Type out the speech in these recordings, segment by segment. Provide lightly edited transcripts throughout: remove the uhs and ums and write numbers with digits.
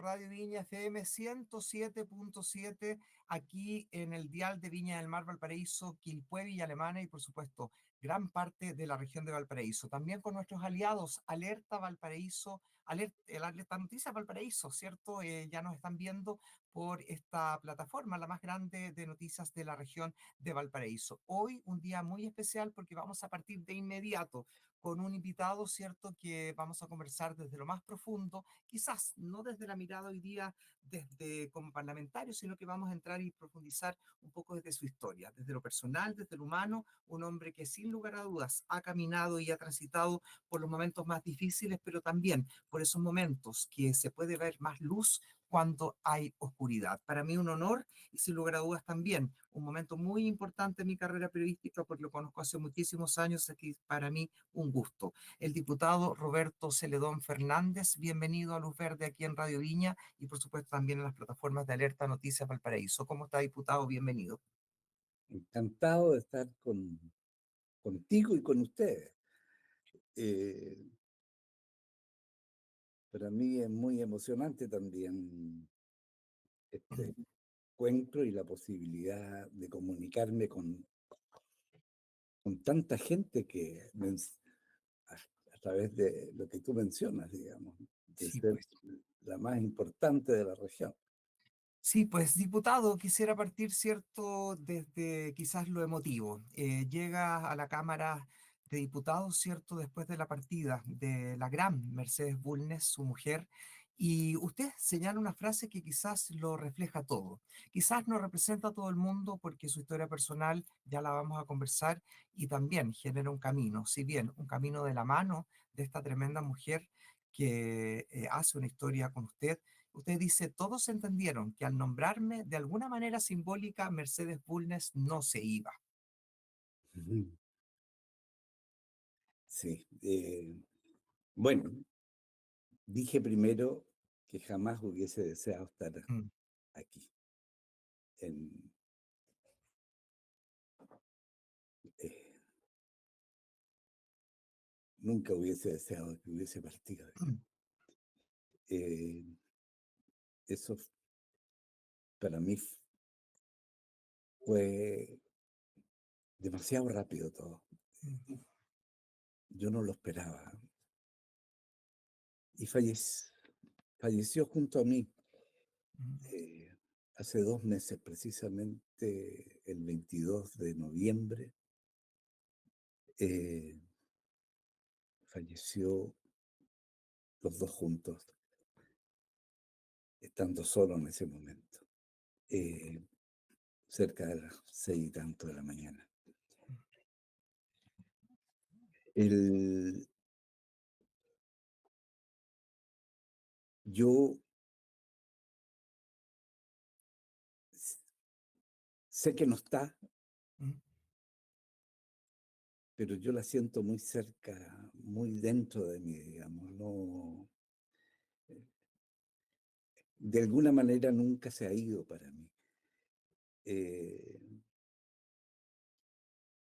Radio Viña FM 107.7, aquí en el dial de Viña del Mar, Valparaíso, Quilpué, Villa Alemana y, por supuesto, gran parte de la región de Valparaíso. También con nuestros aliados, Alerta Valparaíso, el Alerta Noticias Valparaíso, ¿cierto? Ya nos están viendo por esta plataforma, la más grande de noticias de la región de Valparaíso. Hoy un día muy especial porque vamos a partir de inmediato con un invitado, ¿cierto? Que vamos a conversar desde lo más profundo, quizás no desde la mirada hoy día desde como parlamentario, sino que vamos a entrar y profundizar un poco desde su historia, desde lo personal, desde lo humano, un hombre que sin lugar a dudas ha caminado y ha transitado por los momentos más difíciles, pero también por esos momentos que se puede ver más luz cuando hay oscuridad. Para mí un honor y sin lugar a dudas también un momento muy importante en mi carrera periodística, porque lo conozco hace muchísimos años, aquí para mí un gusto. El diputado Roberto Celedón Fernández, bienvenido a Luz Verde aquí en Radio Viña y por supuesto también en las plataformas de Alerta Noticias Valparaíso. ¿Cómo está, diputado? Bienvenido. Encantado de estar contigo y con ustedes. Eh, para mí es muy emocionante también este encuentro y la posibilidad de comunicarme con tanta gente a, a través de lo que tú mencionas, digamos, de Sí, ser pues. la más importante de la región. Sí, pues diputado, quisiera partir, ¿cierto?, desde quizás lo emotivo. Llega a la Cámara de Diputados, ¿cierto?, después de la partida de la gran Mercedes Bulnes, su mujer, y usted señala una frase que quizás lo refleja todo. Quizás no representa a todo el mundo porque su historia personal ya la vamos a conversar y también genera un camino, si bien un camino de la mano de esta tremenda mujer que hace una historia con usted. Usted dice, todos entendieron que al nombrarme de alguna manera simbólica, Mercedes Bulnes no se iba. Ujú. Sí. Bueno, dije primero que jamás hubiese deseado estar Mm, aquí. En, eh, Nunca hubiese deseado que hubiese partido. mm, Eh, Eso para mí fue demasiado rápido todo. mm, Yo no lo esperaba. Y falleció junto a mí mm, eh, hace 2 meses, precisamente el 22 de noviembre. eh, Falleció los dos juntos, estando solo en ese momento, eh, cerca de las 6 y tanto de la mañana. El, yo sé que no está, mm. pero yo la siento muy cerca, muy dentro de mí, digamos. No, de alguna manera nunca se ha ido para mí. Eh,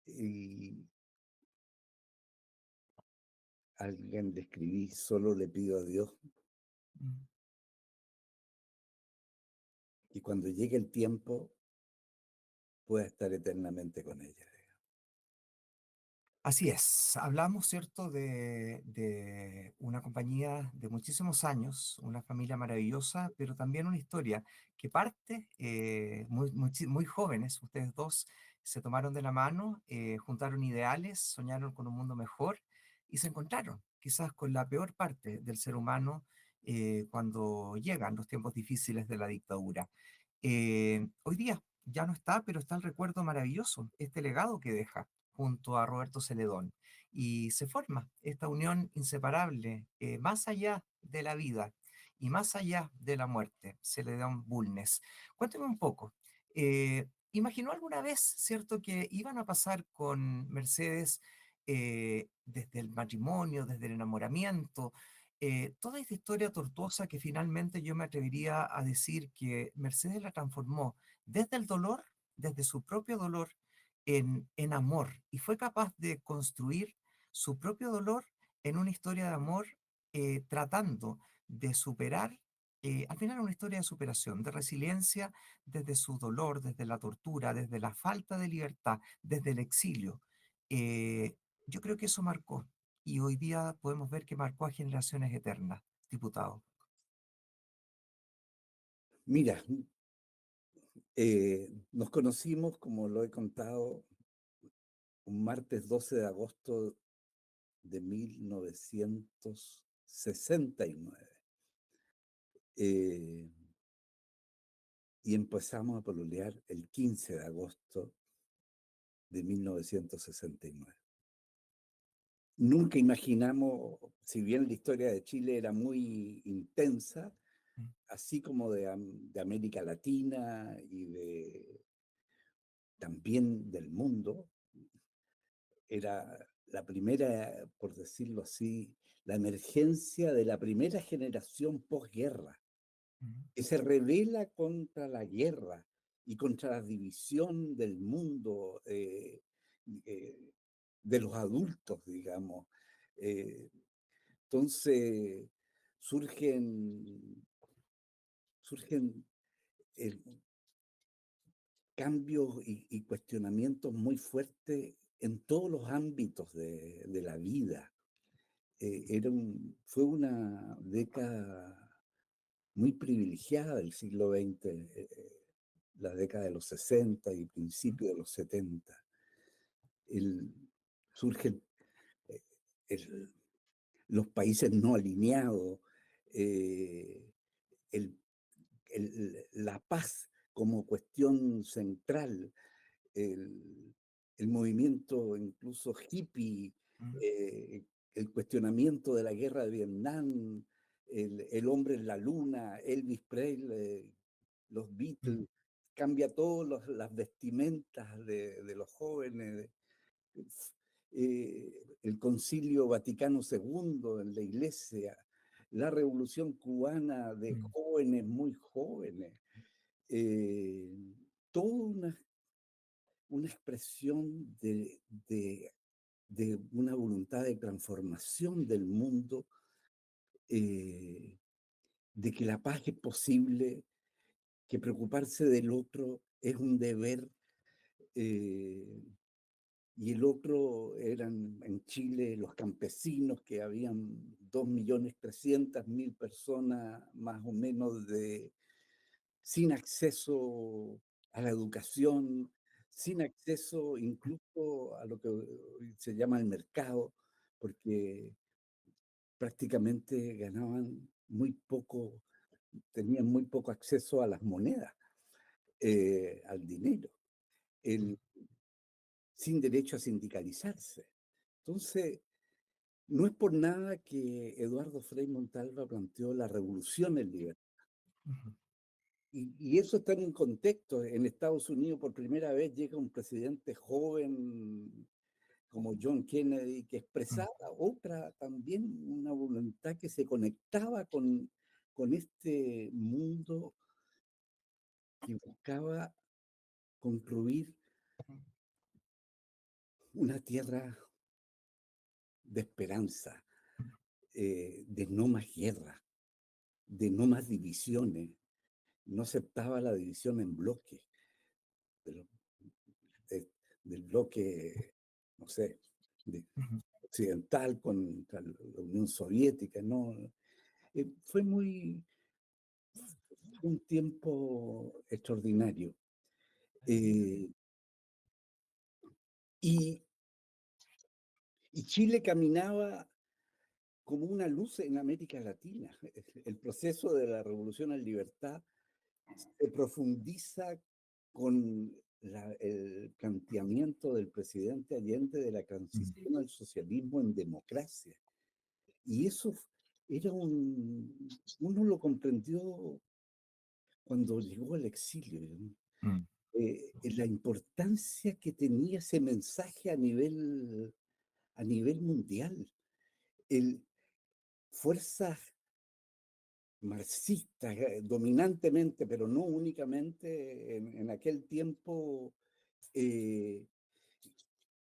y alguien le escribí, solo le pido a Dios Mm. que cuando llegue el tiempo pueda estar eternamente con ella. Así es, hablamos, ¿cierto?, de una compañía de muchísimos años, una familia maravillosa, pero también una historia que parte muy jóvenes. Ustedes dos se tomaron de la mano, juntaron ideales, soñaron con un mundo mejor y se encontraron quizás con la peor parte del ser humano cuando llegan los tiempos difíciles de la dictadura. Hoy día ya no está, pero está el recuerdo maravilloso, este legado que deja junto a Roberto Celedón. Y se forma esta unión inseparable, más allá de la vida y más allá de la muerte. Celedón Bulnes. Cuénteme un poco. ¿Imaginó alguna vez, cierto, que iban a pasar con Mercedes desde el matrimonio, desde el enamoramiento, toda esta historia tortuosa que finalmente yo me atrevería a decir que Mercedes la transformó desde el dolor, desde su propio dolor, en amor y fue capaz de construir su propio dolor en una historia de amor tratando de superar Al final es una historia de superación, de resiliencia desde su dolor, desde la tortura, desde la falta de libertad, desde el exilio. Eh, yo creo que eso marcó y hoy día podemos ver que marcó a generaciones eternas, diputado. Mira, nos conocimos, como lo he contado, un martes 12 de agosto de 1969. Eh, y empezamos a pololear el 15 de agosto de 1969. Nunca imaginamos, si bien la historia de Chile era muy intensa, Mm, así como de América Latina y también del mundo, era la primera, por decirlo así, la emergencia de la primera generación posguerra, mm, que se revela contra la guerra y contra la división del mundo, eh, de los adultos, digamos. Eh, entonces surgen, surgen eh, cambios y cuestionamientos muy fuertes en todos los ámbitos de la vida. Fue una década muy privilegiada del siglo XX, la década de los 60 y principios de los 70. El, surgen eh, el- los países no alineados, eh, el- la paz como cuestión central, el, el movimiento incluso hippie, mm, eh, el cuestionamiento de la guerra de Vietnam, el hombre en la luna, Elvis Presley, los mm, Beatles, cambia todas las vestimentas de los jóvenes, el Concilio Vaticano II en la iglesia, la Revolución Cubana de mm, jóvenes, muy jóvenes, eh, toda una expresión de una voluntad de transformación del mundo, eh, de que la paz es posible, que preocuparse del otro es un deber, eh, y el otro eran en Chile los campesinos, que habían 2.300.000 personas más o menos sin acceso a la educación, sin acceso incluso a lo que hoy se llama el mercado, porque prácticamente ganaban muy poco, tenían muy poco acceso a las monedas, al dinero, mm, el, sin derecho a sindicalizarse. Entonces, no es por nada que Eduardo Frei Montalva planteó la revolución en libertad. ujú, Y eso está en un contexto. En Estados Unidos por primera vez llega un presidente joven como John Kennedy, que mm, expresaba otra también, una voluntad que se conectaba con este mundo que buscaba construir una tierra de esperanza, de no más guerra, de no más divisiones. No aceptaba la división en bloques, de de- del bloque, no sé, de, ujú, occidental contra la Unión Soviética, ¿no? Fue fue un tiempo extraordinario. Eh, y, y Chile caminaba como una luz en América Latina. El proceso de la Revolución en Libertad se profundiza con el planteamiento del presidente Allende de la mm, transición al socialismo en democracia. Y eso era uno lo comprendió cuando llegó al exilio, ¿no? mm, La importancia que tenía ese mensaje a nivel mundial. El, fuerzas marxistas, dominantemente, pero no únicamente en aquel tiempo, eh,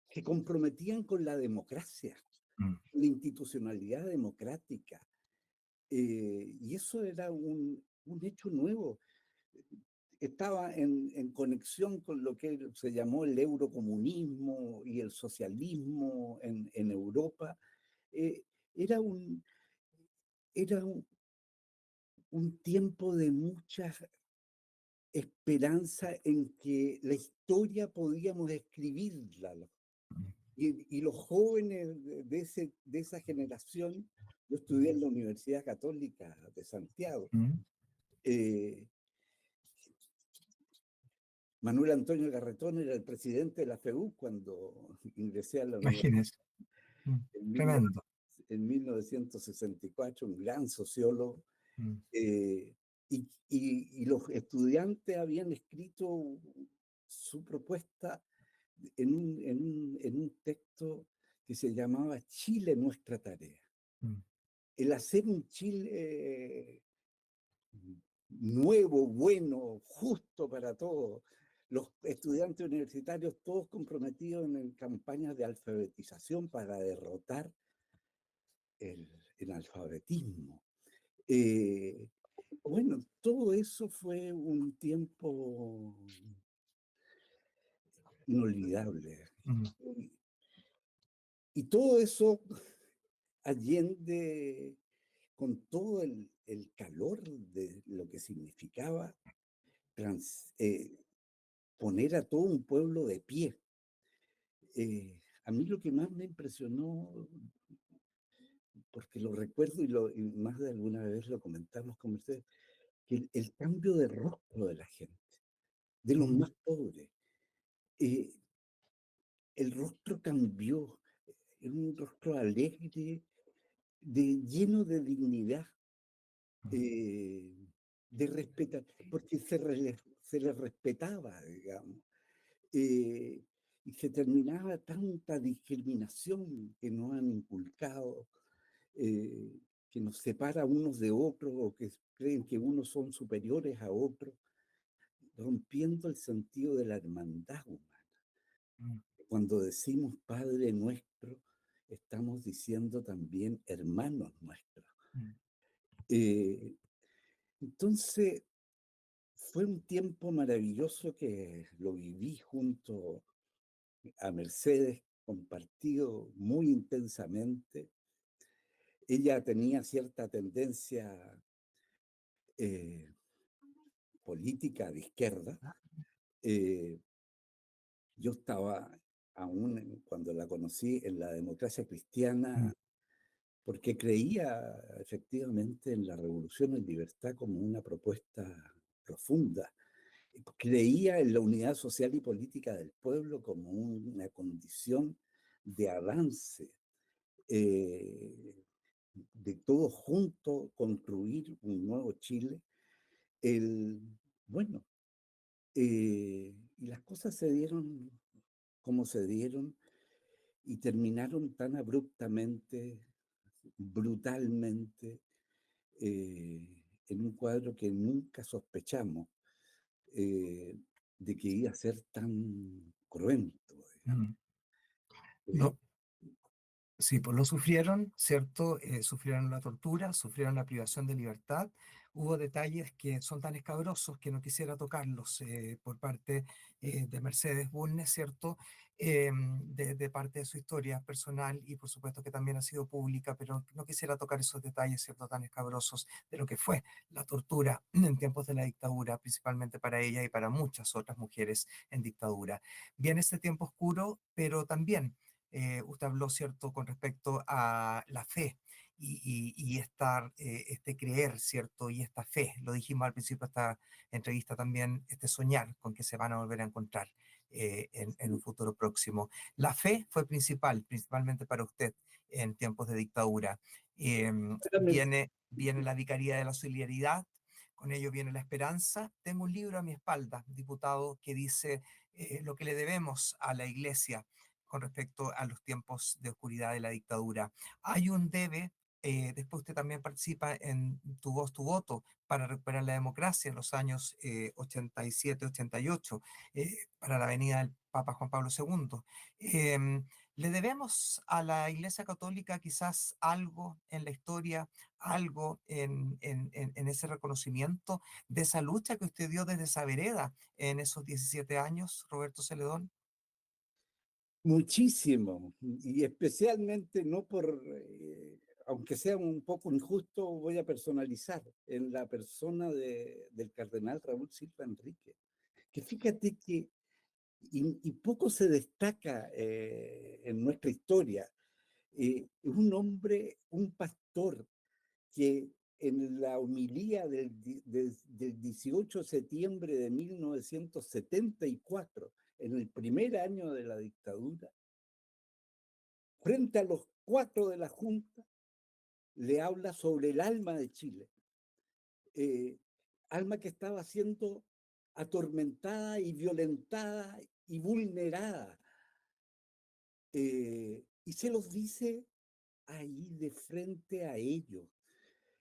que comprometían con la democracia, mm, la institucionalidad democrática, Y eso era un hecho nuevo. Estaba en conexión con lo que se llamó el eurocomunismo y el socialismo en Europa. Eh, era era un tiempo de mucha esperanza en que la historia podíamos escribirla. Y los jóvenes de esa generación, yo estudié en la Universidad Católica de Santiago. Mm. eh, Manuel Antonio Garretón era el presidente de la FEU cuando ingresé a la universidad Imagínense. Mm. en, mil no- Tremendo. en 1964, un gran sociólogo. Mm. eh, y los estudiantes habían escrito su propuesta en un texto que se llamaba Chile, nuestra tarea. Mm. El hacer un Chile nuevo, bueno, justo para todos. Los estudiantes universitarios todos comprometidos en campañas de alfabetización para derrotar el analfabetismo. Eh, bueno, todo eso fue un tiempo inolvidable. Mm. Y todo eso allende, con todo el calor de lo que significaba trans, poner a todo un pueblo de pie. A mí lo que más me impresionó, porque lo recuerdo y más de alguna vez lo comentamos con ustedes, que el cambio de rostro de la gente, de los Mm. más pobres. eh, el rostro cambió, era un rostro alegre, lleno de dignidad, Mm. eh, de respetar, porque se les respetaba, digamos. eh, y se terminaba tanta discriminación que nos han inculcado, eh, que nos separa unos de otros o que creen que unos son superiores a otros, rompiendo el sentido de la hermandad humana. Mm. Cuando decimos Padre nuestro, estamos diciendo también hermanos nuestros. Mm. Eh, entonces, fue un tiempo maravilloso que lo viví junto a Mercedes, compartido muy intensamente. Ella tenía cierta tendencia eh, política de izquierda. Eh, yo estaba aún, cuando la conocí, en la democracia Mm. cristiana, porque creía efectivamente en la revolución en libertad como una propuesta profunda. Creía en la unidad social y política del pueblo como una condición de avance, eh, de todos juntos construir un nuevo Chile. El, bueno, y las cosas se dieron como se dieron y terminaron tan abruptamente, brutalmente, eh, en un cuadro que nunca sospechamos eh, de que iba a ser tan cruento, digamos. Mm. Eh, Lo, Sí, pues lo sufrieron, ¿cierto? Sufrieron la tortura, sufrieron la privación de libertad. Hubo detalles que son tan escabrosos que no quisiera tocarlos por parte de Mercedes Bulnes, ¿cierto? De parte de su historia personal y por supuesto que también ha sido pública, pero no quisiera tocar esos detalles, ¿cierto? Tan escabrosos de lo que fue la tortura en tiempos de la dictadura, principalmente para ella y para muchas otras mujeres en dictadura. Viene este tiempo oscuro, pero también usted habló, ¿cierto?, con respecto a la fe y este creer, ¿cierto? Y esta fe, lo dijimos al principio de esta entrevista también, este soñar con que se van a volver a encontrar en un futuro próximo. La fe fue principalmente para usted en tiempos de dictadura. Viene la Vicaría de la Solidaridad, con ello viene la esperanza. Tengo un libro a mi espalda, diputado, que dice lo que le debemos a la Iglesia con respecto a los tiempos de oscuridad de la dictadura. Hay un debe, después usted también participa en Tu Voz, Tu Voto para recuperar la democracia en los años 87-88, para la venida del Papa Juan Pablo II. ¿Le debemos a la Iglesia Católica quizás algo en la historia, algo en ese reconocimiento de esa lucha que usted dio desde esa vereda en esos 17 años, Roberto Celedón? Muchísimo, y especialmente no por, aunque sea un poco injusto, voy a personalizar en la persona del cardenal Raúl Silva Enrique, que fíjate que, y poco se destaca en nuestra historia, es un hombre, un pastor que en la homilía del 18 de septiembre de 1974, en el primer año de la dictadura, frente a los cuatro de la Junta, le habla sobre el alma de Chile, eh, alma que estaba siendo atormentada y violentada y vulnerada. Y se los dice ahí de frente a ellos.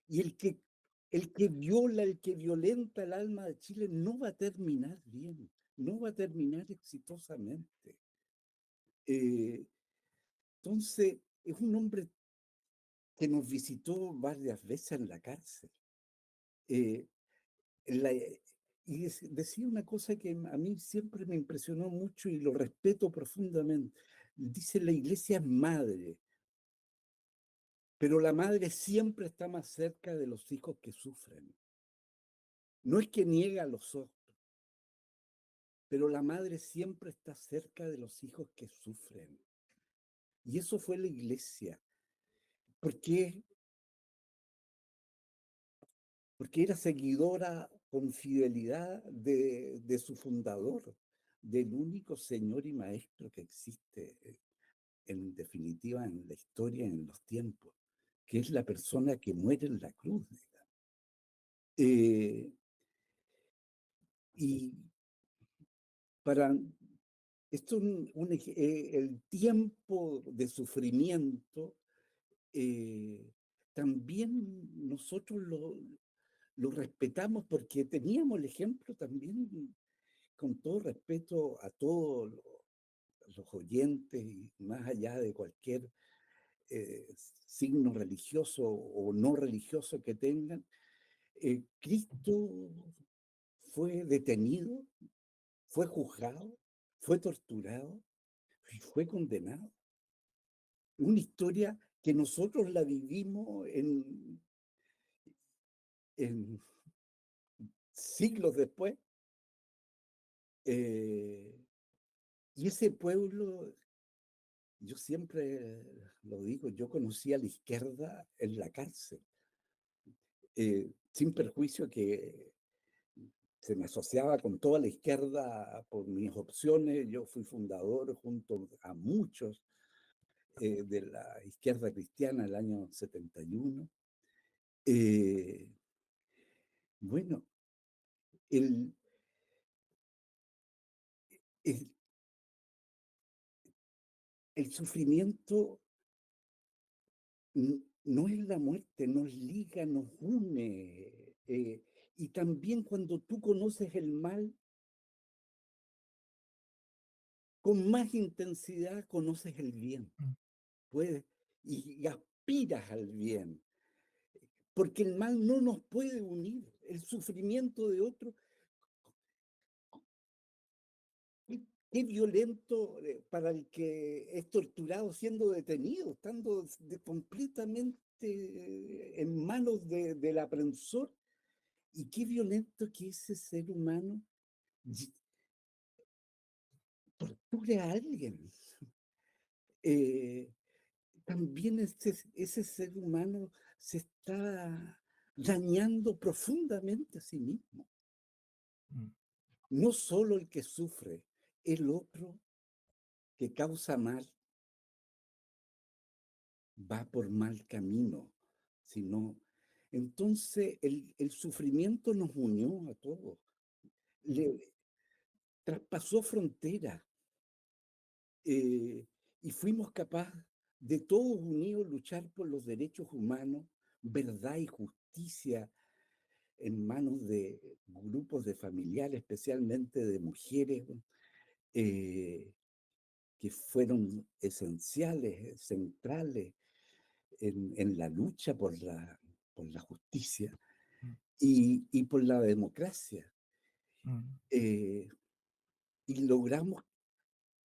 Y el que viola, el que violenta el alma de Chile no va a terminar bien, no va a terminar exitosamente. Eh, entonces, es un hombre que nos visitó varias veces en la cárcel. Eh, la- y decía una cosa que a mí siempre me impresionó mucho y lo respeto profundamente. Dice, la iglesia es madre, pero la madre siempre está más cerca de los hijos que sufren. No es que niega a los otros, pero la madre siempre está cerca de los hijos que sufren. Y eso fue la iglesia. ¿Por qué? Porque era seguidora con fidelidad de su fundador, del único Señor y Maestro que existe, en definitiva, en la historia, en los tiempos, que es la persona que muere en la cruz. Eh, y para esto, el tiempo de sufrimiento, también nosotros lo respetamos porque teníamos el ejemplo también, con todo respeto a todos los oyentes y más allá de cualquier eh, signo religioso o no religioso que tengan, Cristo fue detenido, fue juzgado, fue torturado y fue condenado. Una historia que nosotros la vivimos en siglos después. eh, y ese pueblo, yo siempre lo digo, yo conocí a la izquierda en la cárcel, sin perjuicio que se me asociaba con toda la izquierda por mis opciones. Yo fui fundador junto a muchos de la izquierda cristiana el año 71. Eh, bueno, el, el, el sufrimiento no es la muerte, nos liga, nos une. Y también cuando tú conoces el mal, con más intensidad conoces el bien. Mm, Puedes, y aspiras al bien, porque el mal no nos puede unir. El sufrimiento de otro, qué violento para el que es torturado siendo detenido, estando completamente en manos del aprensor. Y qué violento que ese ser humano torture a alguien. Eh, También ese ser humano se está dañando profundamente a sí mismo. mm, No solo el que sufre, el otro que causa mal va por mal camino, sino entonces el sufrimiento nos unió a todos, le traspasó fronteras, y fuimos capaces de todos unidos luchar por los derechos humanos, verdad y justicia en manos de grupos de familiares, especialmente de mujeres, eh, que fueron esenciales, centrales en la lucha por la justicia mm, y por la democracia. mm, Eh, y logramos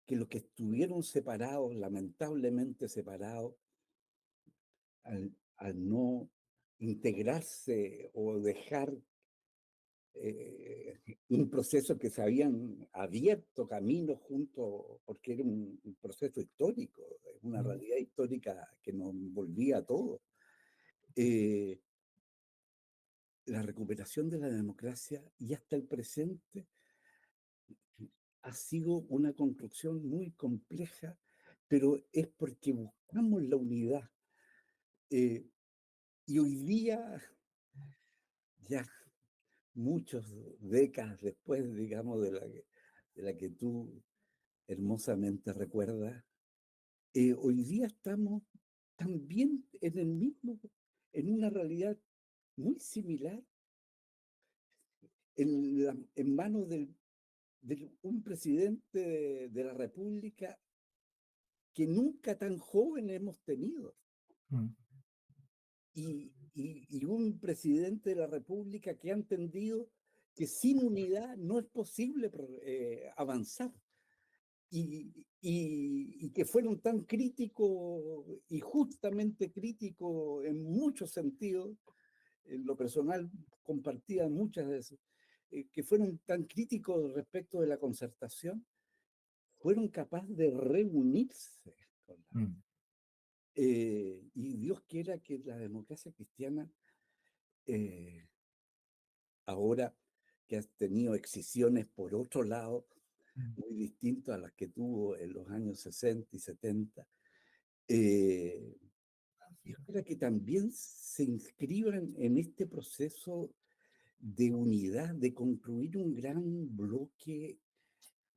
que los que estuvieron separados, lamentablemente separados, al no integrarse o dejar un proceso que se habían abierto caminos juntos, porque era un proceso histórico, una mm, realidad histórica que nos envolvía a todos. Eh, la recuperación de la democracia y hasta el presente ha sido una construcción muy compleja, pero es porque buscamos la unidad. Eh, y hoy día, ya muchas décadas después, digamos, de la que tú hermosamente recuerdas, hoy día estamos también en el mismo, en una realidad muy similar, en manos de un presidente de la República que nunca tan joven hemos tenido. mm, Y un presidente de la República que ha entendido que sin unidad no es posible avanzar. Y que fueron tan críticos y justamente críticos en muchos sentidos, en lo personal compartía muchas de esas, que fueron tan críticos respecto de la concertación, fueron capaces de reunirse con mm, y Dios quiera que la democracia cristiana, eh, ahora que has tenido excisiones por otro lado, mm, muy distintas a las que tuvo en los años 60 y 70, eh, Dios quiera que también se inscriban en este proceso de unidad, de construir un gran bloque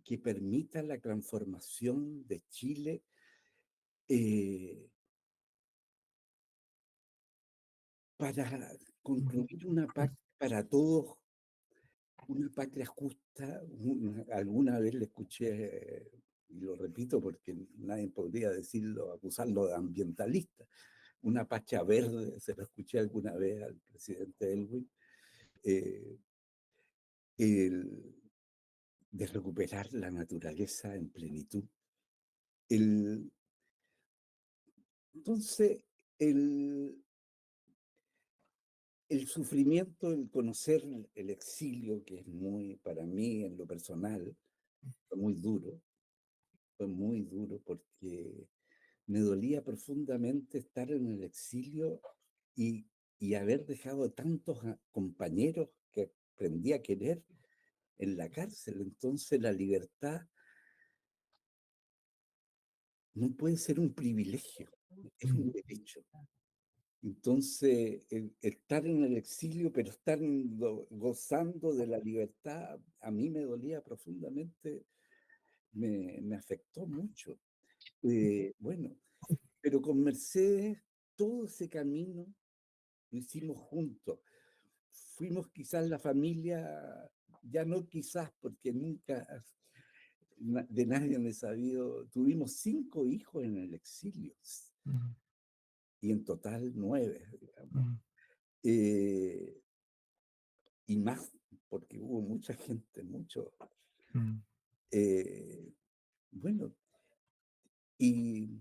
que permita la transformación de Chile, eh, para mm, construir una paz para todos, una patria justa. Alguna vez le escuché, y lo repito porque nadie podría decirlo, acusarlo de ambientalista, una pacha verde, se lo escuché alguna vez al presidente Elwin, eh, el, de recuperar la naturaleza en plenitud. El, entonces, el, el sufrimiento, el conocer el exilio, que es muy, para mí en lo personal, fue muy duro porque me dolía profundamente estar en el exilio y, y haber dejado tantos compañeros que aprendí a querer en la cárcel. Entonces la libertad no puede ser un privilegio, es un mm, derecho. Entonces, estar en el exilio, pero estar gozando de la libertad, a mí me dolía profundamente, me afectó mucho. Bueno, pero con Mercedes, todo ese camino lo hicimos juntos. Fuimos quizás la familia, ya no quizás, porque nunca de nadie me he sabido, tuvimos 5 hijos en el exilio mm, y en total 9, digamos. mm, Eh, y más, porque hubo mucha gente, mucho. mm, eh, bueno, y,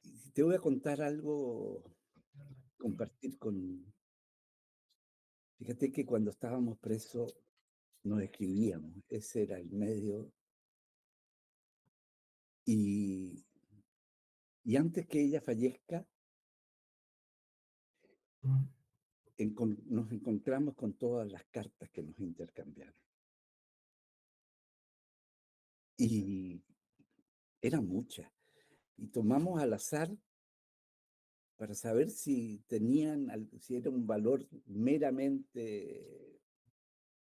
y te voy a contar algo, compartir con... Fíjate que cuando estábamos presos nos escribíamos, ese era el medio, y, y antes que ella fallezca, mm, nos encontramos con todas las cartas que nos intercambiaron. Y eran muchas. Y tomamos al azar para saber si tenían, si era un valor meramente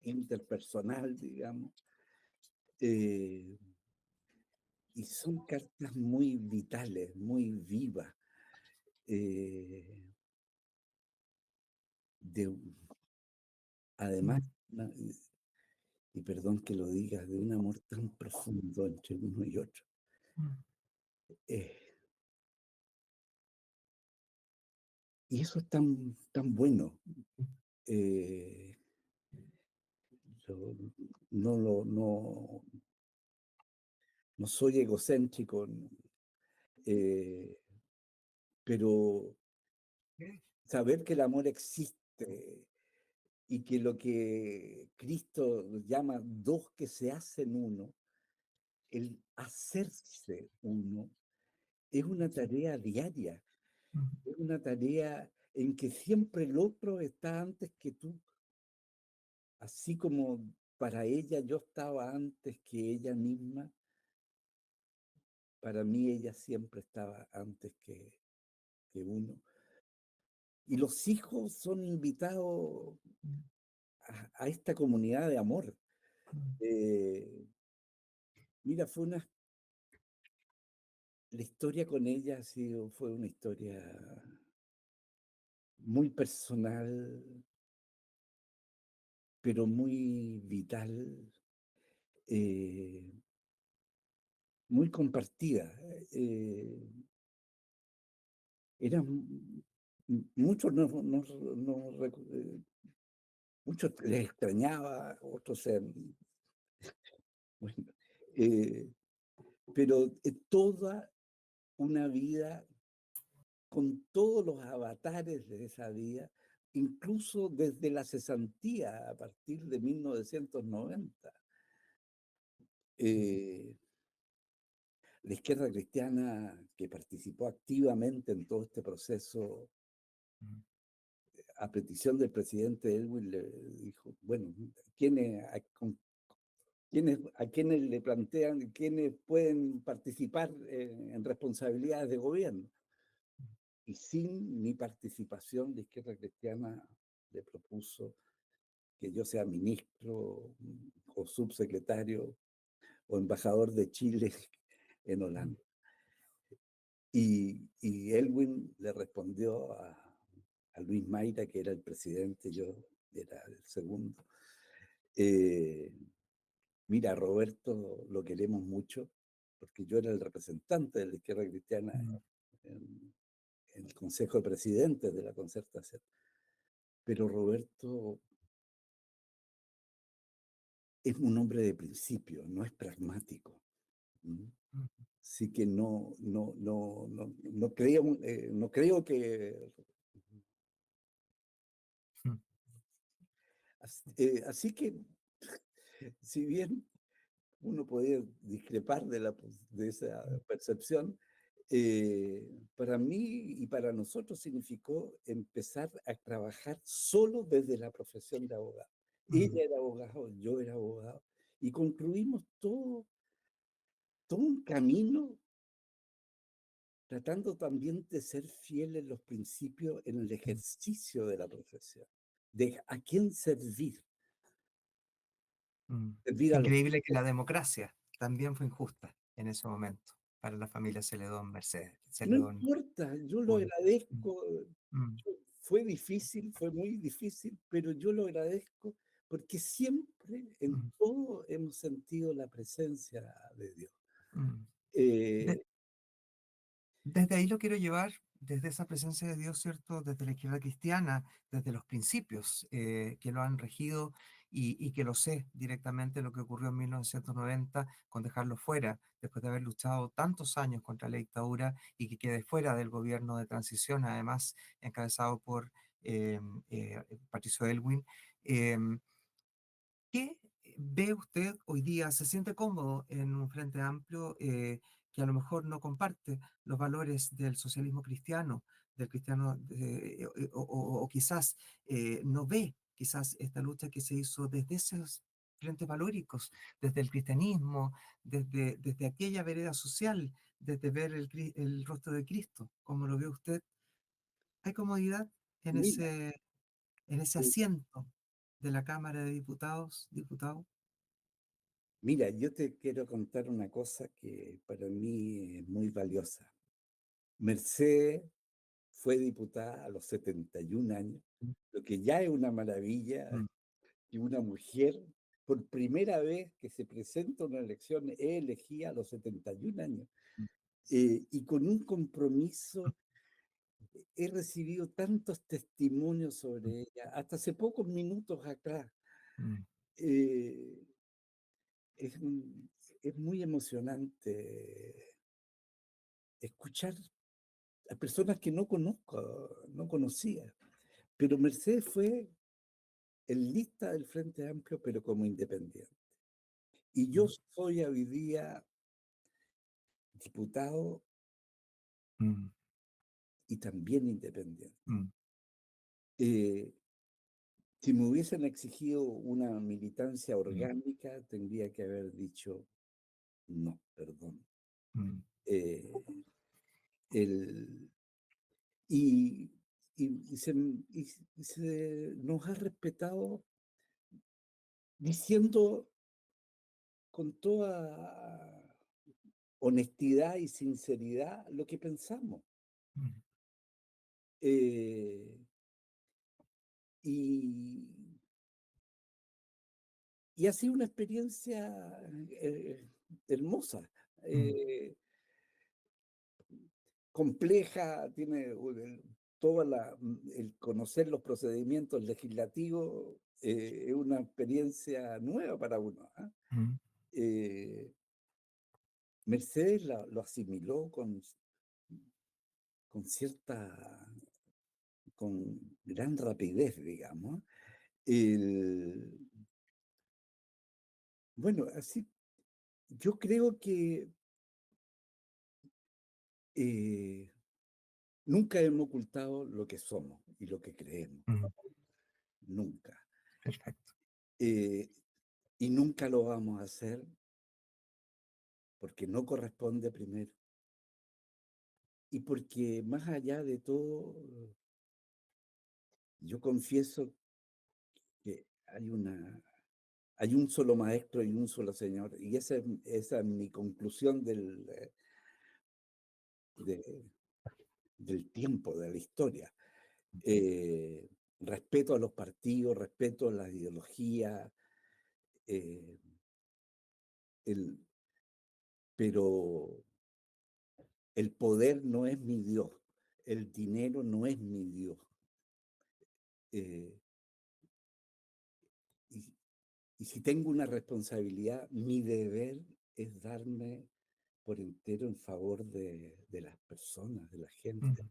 interpersonal, digamos. Eh, y son cartas muy vitales, muy vivas. eh, de, además, mm, y perdón que lo diga, de un amor tan profundo entre uno y otro. mm, Eh, y eso es tan bueno. mm, Eh, yo no soy egocéntrico, eh, pero ¿qué? saber que el amor existe y que lo que Cristo llama dos que se hacen uno, el hacerse uno, es una tarea diaria, Mm, es una tarea en que siempre el otro está antes que tú, así como para ella yo estaba antes que ella misma, para mí ella siempre estaba antes que uno. Y los hijos son invitados mm, a esta comunidad de amor. mm, Eh, mira, la historia con ella fue una historia muy personal, pero muy vital, eh, muy compartida. Eh, eran muchos muchos les extrañaba, otros bueno, eh, pero toda una vida con todos los avatares de esa vida, incluso desde la cesantía a partir de 1990. Eh, la izquierda cristiana que participó activamente en todo este proceso, mm, a petición del presidente Elwin, le dijo, bueno, ¿quiénes, a quiénes le plantean, quiénes pueden participar en responsabilidades de gobierno? Y sin mi participación, la izquierda cristiana le propuso que yo sea ministro o subsecretario o embajador de Chile en mm, Holanda. Y Elwin le respondió a Luis Mayra, que era el presidente, yo era el segundo. eh, Mira, Roberto lo queremos mucho, porque yo era el representante de la izquierda cristiana mm, en el Consejo de Presidentes de la Concertación. Pero Roberto es un hombre de principio, no es pragmático. ¿Mm? mm, Así que no creo que... mm, Así que, si bien uno podía discrepar de esa percepción, para mí y para nosotros significó empezar a trabajar solo desde la profesión de abogado. mm, Ella era abogado, yo era abogado, y concluimos todo un camino tratando también de ser fieles los principios en el mm, ejercicio de la profesión, de a quién servir, mm. servir a los Increíble que hijos. la democracia también fue injusta en ese momento para la familia Celedón Mercedes, No Celedón importa, yo lo Polo. Mm, agradezco. mm, Fue difícil, fue muy difícil, pero yo lo agradezco porque siempre en mm, todo hemos sentido la presencia de Dios. mm. De- Eh, Desde ahí lo quiero llevar, desde esa presencia de Dios, ¿cierto? Desde la izquierda cristiana, desde los principios que lo han regido y que lo sé directamente lo que ocurrió en 1990 con dejarlo fuera, después de haber luchado tantos años contra la dictadura y que quede fuera del gobierno de transición, además encabezado por Patricio Elwin. em, ¿Qué ve usted hoy día? ¿Se siente cómodo en un frente amplio que a lo mejor no comparte los valores del socialismo cristiano, del cristiano, o quizás no ve quizás esta lucha que se hizo desde esos frentes valóricos, desde el cristianismo, desde aquella vereda social, desde ver el rostro de Cristo? ¿Cómo lo ve usted? ¿Hay comodidad en mira, ese eh, asiento de la Cámara de Diputados, diputado? mira, yo te quiero contar una cosa que para mí es muy valiosa. Mercedes fue diputada a los 71 años, Mm, lo que ya es una maravilla, mm, y una mujer por primera vez que se presenta una elección, elegí a los 71 años, mm, y con un compromiso. He recibido tantos testimonios mm, sobre ella, hasta hace pocos minutos acá. mm, eh, es, es muy emocionante escuchar a personas que no conozco, no conocía. Pero Mercedes fue en lista del Frente Amplio, pero como independiente. Y yo mm, soy hoy día diputado mm, y también independiente. mm, Eh, si me hubiesen exigido una militancia mm, orgánica, tendría que haber dicho no, perdón. mm, Eh, el, y, y se nos ha respetado diciendo con toda honestidad y sinceridad lo que pensamos. mm, Eh, y, y ha sido una experiencia hermosa. mm, eh, Compleja, tiene toda el conocer los procedimientos legislativos, es una experiencia nueva para uno. ¿Ah? mm, Eh, Mercedes lo asimiló con cierta, con gran rapidez, digamos. El, bueno, así, yo creo que eh, nunca hemos ocultado lo que somos y lo que creemos, mm. nunca. Perfecto. Eh, y nunca lo vamos a hacer porque no corresponde primero. Y porque más allá de todo, yo confieso que hay un solo maestro y un solo Señor. Y esa es mi conclusión de- del tiempo, de la historia. Eh, Respeto a los partidos, respeto a las ideologías, eh, el, pero el poder no es mi Dios, el dinero no es mi Dios. Eh, y, y si tengo una responsabilidad, mi deber es darme por entero en favor de las personas, de la gente. Mm.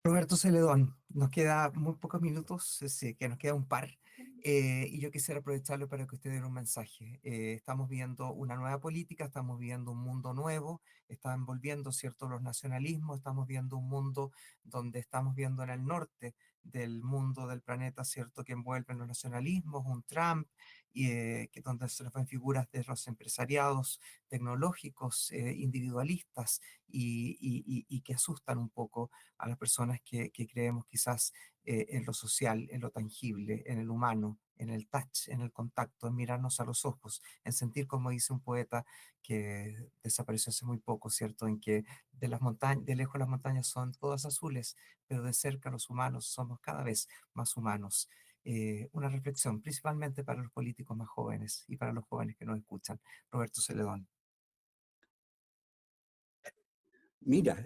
Roberto Celedón, nos queda muy pocos minutos, sí, que nos queda un par, y yo quisiera aprovecharlo para que usted diera un mensaje. Estamos viendo una nueva política, estamos viendo un mundo nuevo, están volviendo, ¿cierto?, los nacionalismos, estamos viendo un mundo donde estamos viendo en el norte del mundo del planeta, ¿cierto?, que envuelven los nacionalismos, un Trump, donde se nos ven figuras de los empresariados tecnológicos, individualistas, y que asustan un poco a las personas que creemos quizás en lo social, en lo tangible, en el humano, en el touch, en el contacto, en mirarnos a los ojos, en sentir, como dice un poeta que desapareció hace muy poco, ¿cierto? En que de las montañas, de lejos las montañas son todas azules, pero de cerca los humanos somos cada vez más humanos. Una reflexión, principalmente para los políticos más jóvenes y para los jóvenes que nos escuchan. Roberto Celedón. Mira,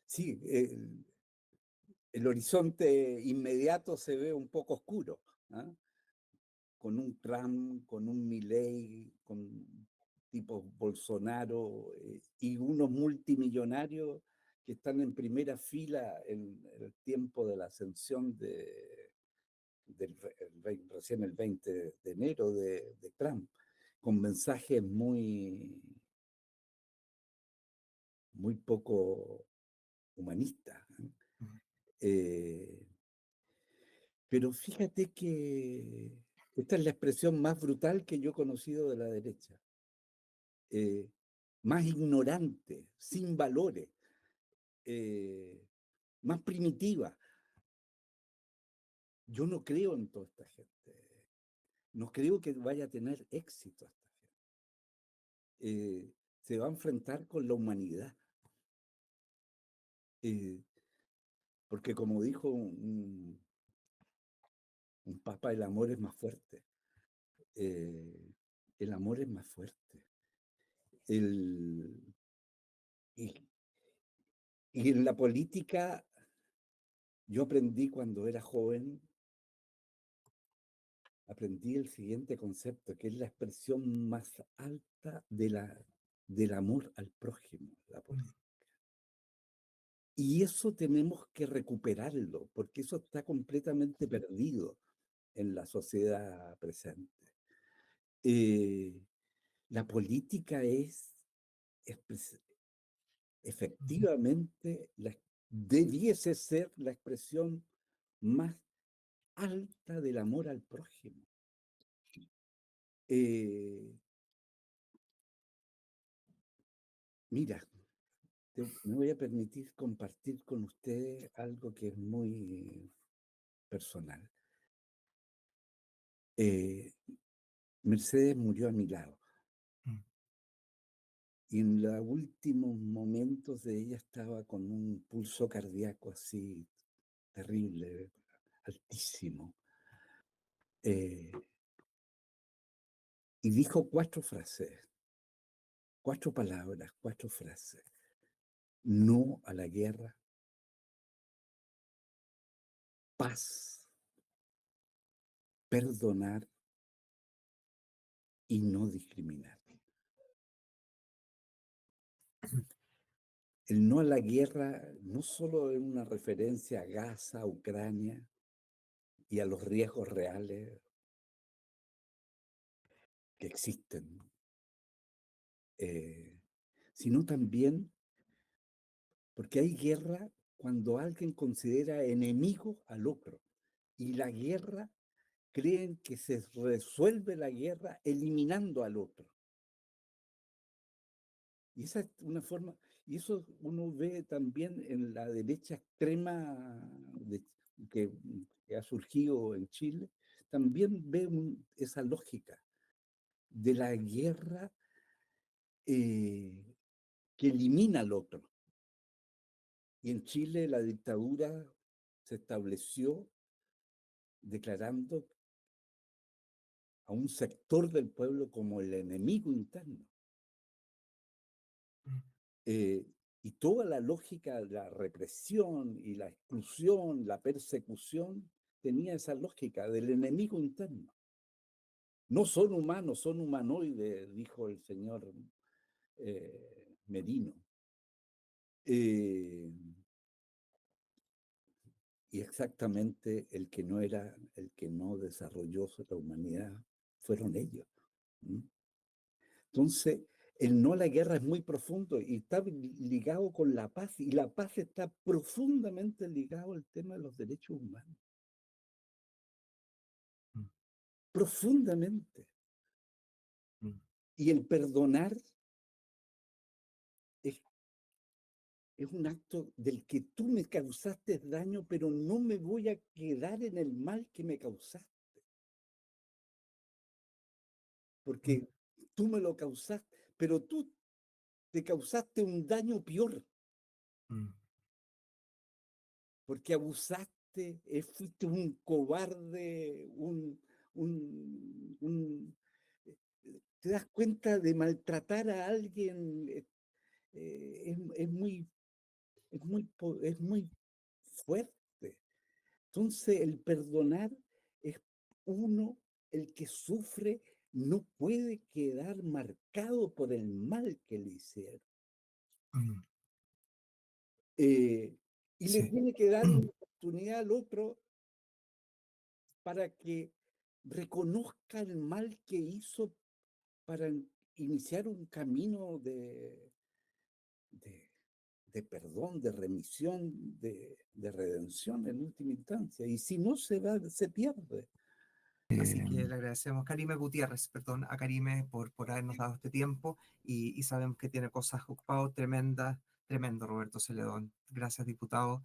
sí, el horizonte inmediato se ve un poco oscuro, ¿ah? Con un Trump, con un Milei, con tipo Bolsonaro, y unos multimillonarios que están en primera fila en el tiempo de la ascensión recién el 20 de enero de Trump, con mensajes muy poco humanistas. Mm, ¿Eh? Pero fíjate que esta es la expresión más brutal que yo he conocido de la derecha, eh, más ignorante, sin valores, eh, más primitiva. Yo no creo en toda esta gente, no creo que vaya a tener éxito esta gente. Se va a enfrentar con la humanidad, eh, porque como dijo Papa, el amor es más fuerte. El amor es más fuerte. El, y, y en la política, yo aprendí cuando era joven, aprendí el siguiente concepto, que es la expresión más alta del amor al prójimo, la política. Y eso tenemos que recuperarlo, porque eso está completamente perdido en la sociedad presente. La política es efectivamente, debiese ser la expresión más alta del amor al prójimo. Mira, me voy a permitir compartir con ustedes algo que es muy personal. Mercedes murió a mi lado. Y en los últimos momentos de ella estaba con un pulso cardíaco así terrible, altísimo. Y dijo 4 frases, 4 palabras, 4 frases. No a la guerra, paz, perdonar y no discriminar. El no a la guerra no solo es una referencia a Gaza, a Ucrania y a los riesgos reales que existen, sino también porque hay guerra cuando alguien considera enemigo al otro. Y la guerra, creen que se resuelve la guerra eliminando al otro. Y esa es una forma, y eso uno ve también en la derecha extrema que, que ha surgido en Chile, también ve esa lógica de la guerra que elimina al otro. Y en Chile la dictadura se estableció declarando a un sector del pueblo como el enemigo interno. Y toda la lógica de la represión y la exclusión, la persecución, tenía esa lógica del enemigo interno. No son humanos, son humanoides, dijo el señor Merino. Y exactamente el que no desarrolló la humanidad fueron ellos. Entonces, el no a la guerra es muy profundo y está ligado con la paz, y la paz está profundamente ligado al tema de los derechos humanos. Profundamente. Y el perdonar es un acto del que tú me causaste daño, pero no me voy a quedar en el mal que me causaste. Porque tú me lo causaste, pero tú te causaste un daño peor. Porque abusaste, fuiste un cobarde, te das cuenta de maltratar a alguien, es muy fuerte. Entonces, el perdonar es uno, el que sufre no puede quedar marcado por el mal que le hicieron. Y le tiene que dar una oportunidad al otro para que reconozca el mal que hizo para iniciar un camino de perdón, de remisión, de redención en última instancia. Y si no se va, se pierde. Así que le agradecemos Karime Gutiérrez, perdón, a Karime por habernos dado este tiempo y sabemos que tiene cosas ocupadas tremendas Tremendo, Roberto Celedón. Gracias, diputado.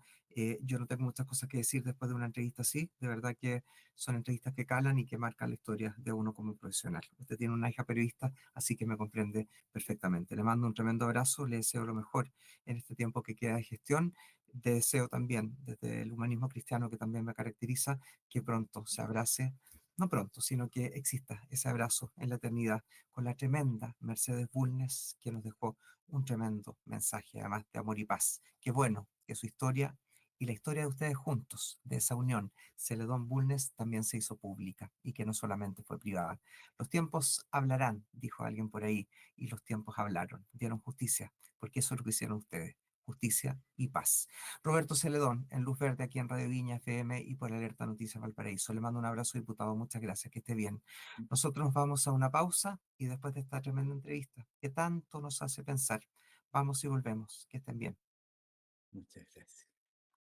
Yo no tengo muchas cosas que decir después de una entrevista así. De verdad que son entrevistas que calan y que marcan la historia de uno como profesional. Usted tiene una hija periodista, así que me comprende perfectamente. Le mando un tremendo abrazo, le deseo lo mejor en este tiempo que queda de gestión. Deseo también, desde el humanismo cristiano que también me caracteriza, que pronto se abrace, no pronto, sino que exista ese abrazo en la eternidad con la tremenda Mercedes Bulnes que nos dejó un tremendo mensaje, además de amor y paz. Qué bueno que su historia y la historia de ustedes juntos, de esa unión, Celedón Bulnes, también se hizo pública y que no solamente fue privada. Los tiempos hablarán, dijo alguien por ahí, y los tiempos hablaron, dieron justicia, porque eso es lo que hicieron ustedes. Justicia y paz. Roberto Celedón, en Luz Verde, aquí en Radio Viña FM y por Alerta Noticias Valparaíso. Le mando un abrazo, diputado. Muchas gracias. Que esté bien. Nosotros nos vamos a una pausa y después de esta tremenda entrevista que tanto nos hace pensar, vamos y volvemos. Que estén bien. Muchas gracias.